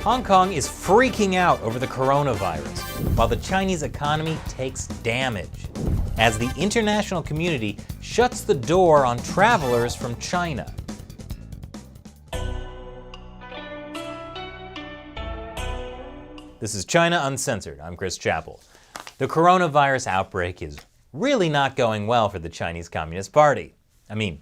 Hong Kong is freaking out over the coronavirus, while the Chinese economy takes damage, as the international community shuts the door on travelers from China. This is China Uncensored. I'm Chris Chappell. The coronavirus outbreak is really not going well for the Chinese Communist Party. I mean,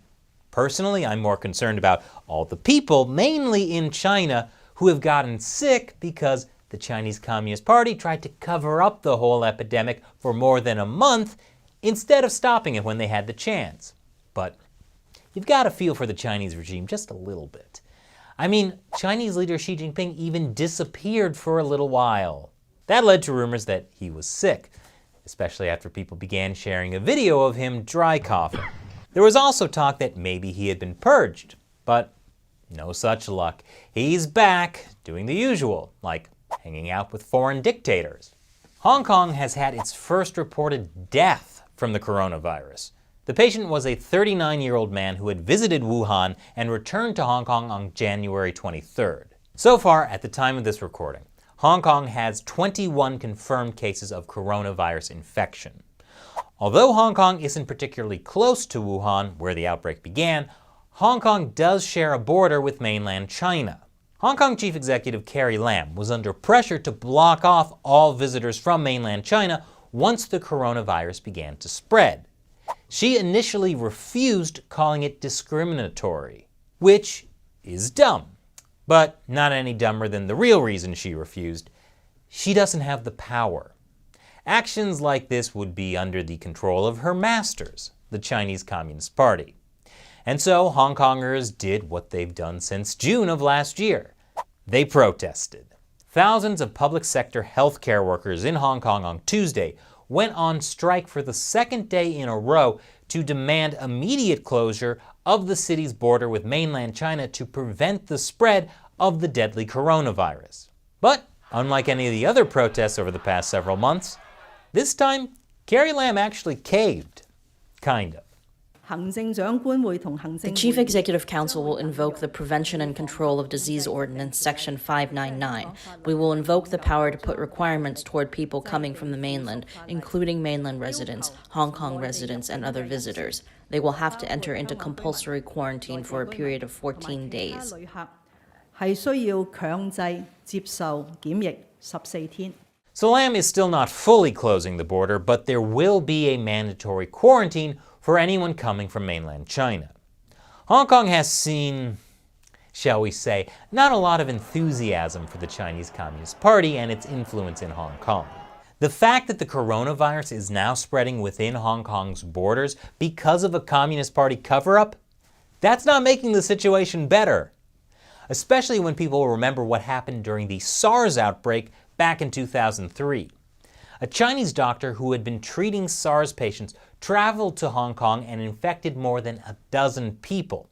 personally, I'm more concerned about all the people, mainly in China, who have gotten sick because the Chinese Communist Party tried to cover up the whole epidemic for more than a month instead of stopping it when they had the chance. But you've got to feel for the Chinese regime just a little bit. I mean, Chinese leader Xi Jinping even disappeared for a little while. That led to rumors that he was sick, especially after people began sharing a video of him dry coughing. There was also talk that maybe he had been purged, but no such luck. He's back, doing the usual, like hanging out with foreign dictators. Hong Kong has had its first reported death from the coronavirus. The patient was a 39-year-old man who had visited Wuhan and returned to Hong Kong on January 23rd. So far, at the time of this recording, Hong Kong has 21 confirmed cases of coronavirus infection. Although Hong Kong isn't particularly close to Wuhan, where the outbreak began, Hong Kong does share a border with mainland China. Hong Kong Chief Executive Carrie Lam was under pressure to block off all visitors from mainland China once the coronavirus began to spread. She initially refused, calling it discriminatory, which is dumb, but not any dumber than the real reason she refused. She doesn't have the power. Actions like this would be under the control of her masters, the Chinese Communist Party. And so Hong Kongers did what they've done since June of last year. They protested. Thousands of public sector healthcare workers in Hong Kong on Tuesday went on strike for the second day in a row to demand immediate closure of the city's border with mainland China to prevent the spread of the deadly coronavirus. But unlike any of the other protests over the past several months, this time Carrie Lam actually caved. Kind of. The Chief Executive Council will invoke the Prevention and Control of Disease Ordinance, Section 599. We will invoke the power to put requirements toward people coming from the mainland, including mainland residents, Hong Kong residents, and other visitors. They will have to enter into compulsory quarantine for a period of 14 days. So Lam is still not fully closing the border, but there will be a mandatory quarantine for anyone coming from mainland China. Hong Kong has seen, shall we say, not a lot of enthusiasm for the Chinese Communist Party and its influence in Hong Kong. The fact that the coronavirus is now spreading within Hong Kong's borders because of a Communist Party cover-up, that's not making the situation better. Especially when people remember what happened during the SARS outbreak back in 2003. A Chinese doctor who had been treating SARS patients traveled to Hong Kong and infected more than a dozen people.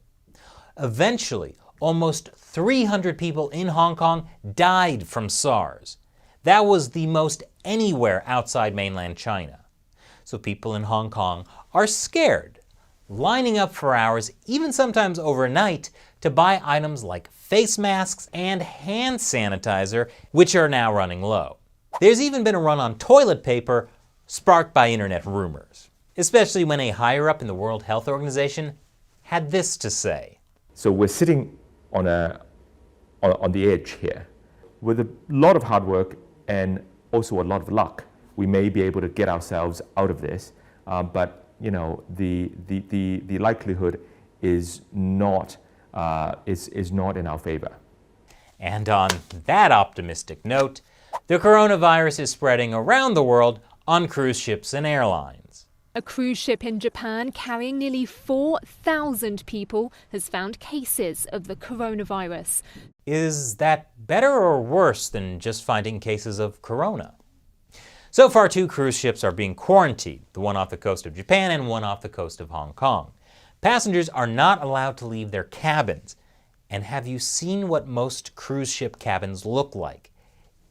Eventually, almost 300 people in Hong Kong died from SARS. That was the most anywhere outside mainland China. So people in Hong Kong are scared, lining up for hours, even sometimes overnight, to buy items like face masks and hand sanitizer, which are now running low. There's even been a run on toilet paper, sparked by internet rumors, especially when a higher-up in the World Health Organization had this to say. So we're sitting on the edge here. With a lot of hard work and also a lot of luck, we may be able to get ourselves out of this, but you know, the likelihood is not in our favor. And on that optimistic note, the coronavirus is spreading around the world on cruise ships and airlines. A cruise ship in Japan carrying nearly 4,000 people has found cases of the coronavirus. Is that better or worse than just finding cases of corona? So far, 2 cruise ships are being quarantined, the one off the coast of Japan and one off the coast of Hong Kong. Passengers are not allowed to leave their cabins. And have you seen what most cruise ship cabins look like?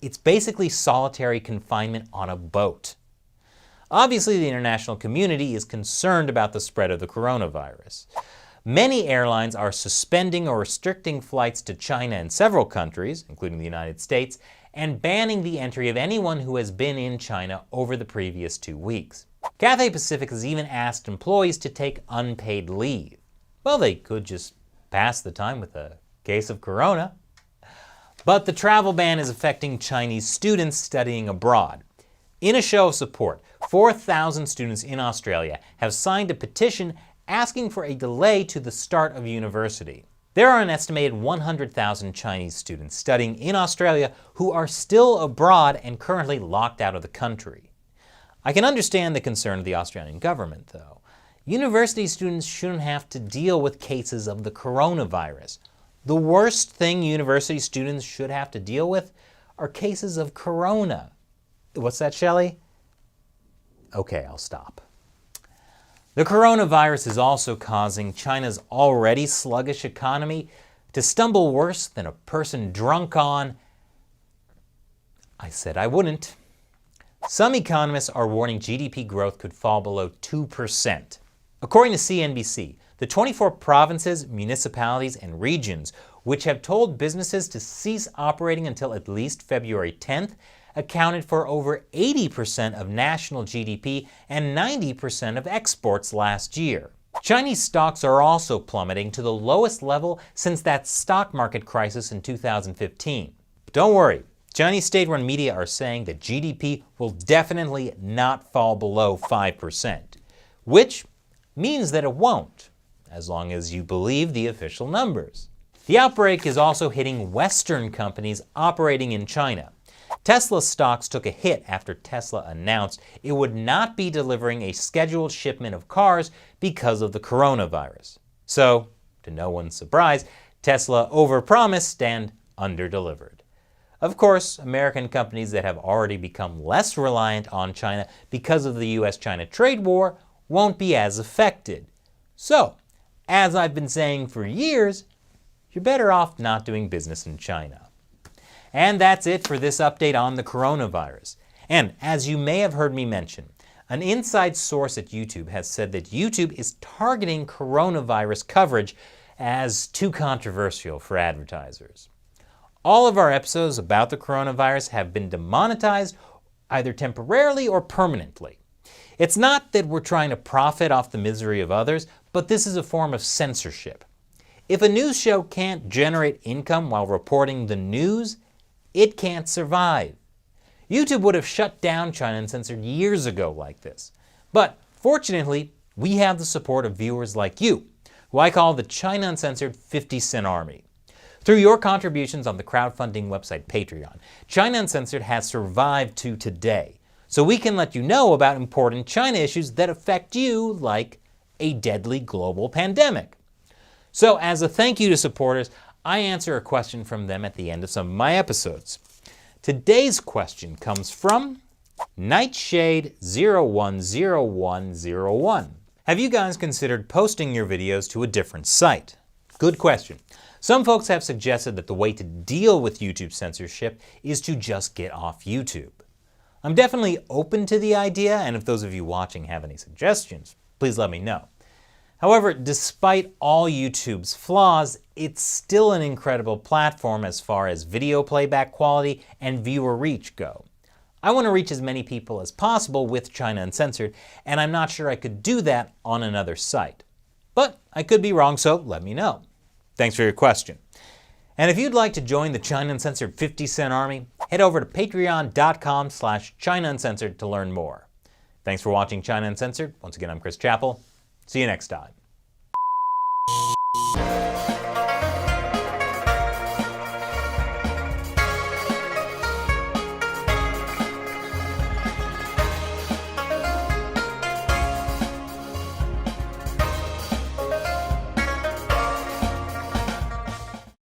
It's basically solitary confinement on a boat. Obviously, the international community is concerned about the spread of the coronavirus. many airlines are suspending or restricting flights to China and several countries, including the United States, and banning the entry of anyone who has been in China over the previous 2 weeks. Cathay Pacific has even asked employees to take unpaid leave. Well, they could just pass the time with a case of corona. But the travel ban is affecting Chinese students studying abroad. In a show of support, 4,000 students in Australia have signed a petition asking for a delay to the start of university. There are an estimated 100,000 Chinese students studying in Australia who are still abroad and currently locked out of the country. I can understand the concern of the Australian government, though. University students shouldn't have to deal with cases of the coronavirus. The worst thing university students should have to deal with are cases of corona. What's that, Shelley? Okay, I'll stop. The coronavirus is also causing China's already sluggish economy to stumble worse than a person drunk on... I said I wouldn't. Some economists are warning GDP growth could fall below 2%. According to CNBC, the 24 provinces, municipalities, and regions which have told businesses to cease operating until at least February 10th accounted for over 80% of national GDP and 90% of exports last year. Chinese stocks are also plummeting to the lowest level since that stock market crisis in 2015. But don't worry, Chinese state-run media are saying that GDP will definitely not fall below 5%, which means that it won't, as long as you believe the official numbers. The outbreak is also hitting Western companies operating in China. Tesla stocks took a hit after Tesla announced it would not be delivering a scheduled shipment of cars because of the coronavirus. So, to no one's surprise, Tesla overpromised and underdelivered. Of course, American companies that have already become less reliant on China because of the US-China trade war won't be as affected. So, as I've been saying for years, you're better off not doing business in China. And that's it for this update on the coronavirus. And as you may have heard me mention, an inside source at YouTube has said that YouTube is targeting coronavirus coverage as too controversial for advertisers. All of our episodes about the coronavirus have been demonetized either temporarily or permanently. It's not that we're trying to profit off the misery of others, but this is a form of censorship. If a news show can't generate income while reporting the news, it can't survive. YouTube would have shut down China Uncensored years ago like this. But fortunately, we have the support of viewers like you, who I call the China Uncensored 50-cent Army. Through your contributions on the crowdfunding website Patreon, China Uncensored has survived to today, so we can let you know about important China issues that affect you, like a deadly global pandemic. So as a thank you to supporters, I answer a question from them at the end of some of my episodes. Today's question comes from Nightshade010101. Have you guys considered posting your videos to a different site? Good question. Some folks have suggested that the way to deal with YouTube censorship is to just get off YouTube. I'm definitely open to the idea, and if those of you watching have any suggestions, please let me know. However, despite all YouTube's flaws, it's still an incredible platform as far as video playback quality and viewer reach go. I want to reach as many people as possible with China Uncensored, and I'm not sure I could do that on another site. But I could be wrong, so let me know. Thanks for your question. And if you'd like to join the China Uncensored 50-cent Army, head over to patreon.com/China Uncensored to learn more. Thanks for watching China Uncensored. Once again, I'm Chris Chappell. See you next time.